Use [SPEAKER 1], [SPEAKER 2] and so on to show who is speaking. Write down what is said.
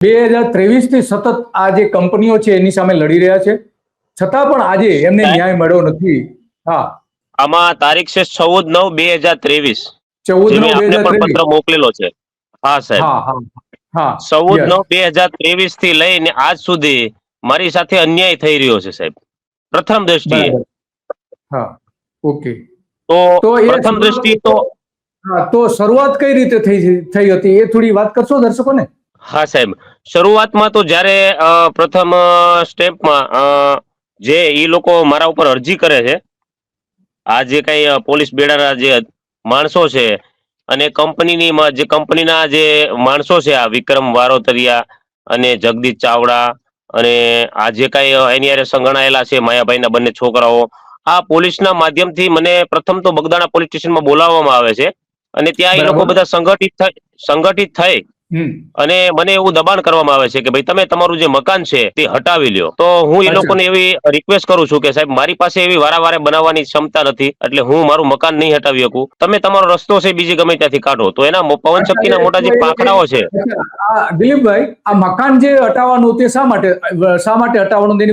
[SPEAKER 1] 2023 થી સતત આ જે કંપનીઓ છે એની સામે લડી રહ્યા છે, છતાં પણ આજે એમને ન્યાય મળ્યો નથી. હા,
[SPEAKER 2] આમાં તારીખ છે 14/9/2023,
[SPEAKER 1] 14
[SPEAKER 2] જે મેં આપને પણ
[SPEAKER 1] 9/2023.
[SPEAKER 2] પત્ર મોકલેલો છે. હા સાહેબ,
[SPEAKER 1] હા હા હા.
[SPEAKER 2] 14/9/2023 થી લઈને આજ સુધી મારી સાથે અન્યાય થઈ રહ્યો છે સાહેબ, પ્રથમ દ્રષ્ટિએ.
[SPEAKER 1] બરાબર. હા, ઓકે.
[SPEAKER 2] તો
[SPEAKER 1] તો એ
[SPEAKER 2] પ્રથમ દ્રષ્ટિએ તો
[SPEAKER 1] હા, તો શરૂઆત કઈ રીતે થઈ હતી એ થોડી વાત કરશો દર્શકોને?
[SPEAKER 2] હા સાહેબ, શરૂઆતમાં તો જ્યારે પ્રથમ સ્ટેપમાં જે ઈ લોકો મારા ઉપર અરજી કરે છે, આ જે કઈ પોલીસ બેડાના જે માણસો છે અને જે કંપનીના જે માણસો છે, આ વિક્રમ વારોતરિયા અને જગદીશ ચાવડા અને આ જે કઈ એની હારે સંગણાયેલા છે માયાભાઈના બંને છોકરાઓ, આ પોલીસના માધ્યમથી મને પ્રથમ તો બગદાણા પોલીસ સ્ટેશનમાં બોલાવવામાં આવે છે અને ત્યાં એ લોકો
[SPEAKER 1] બરાબર.
[SPEAKER 2] બધા સંગઠિત થઈ
[SPEAKER 1] હમ.
[SPEAKER 2] અને મને એવું દબાણ કરવામાં આવે છે કે ભાઈ તમે તમારું જે મકાન છે તે હટાવી લ્યો. તો હું એ
[SPEAKER 1] અચ્છા.
[SPEAKER 2] લોકોને એવી રિક્વેસ્ટ કરું છું કે સાહેબ મારી પાસે એવી વારે બનાવવાની ક્ષમતા નથી, એટલે હું મારું મકાન નહીં હટાવી શકું. તમે તમારો રસ્તો છે બીજી ગમે ત્યાંથી કાઢો. તો એના પવન
[SPEAKER 1] અચ્છા,
[SPEAKER 2] ચક્કીના મોટા જે પાંખડાઓ છે.
[SPEAKER 1] અચ્છા, દિલીપભાઈ, આ મકાન જે હટાવવાનું તે શા માટે હટાવવાનું તેની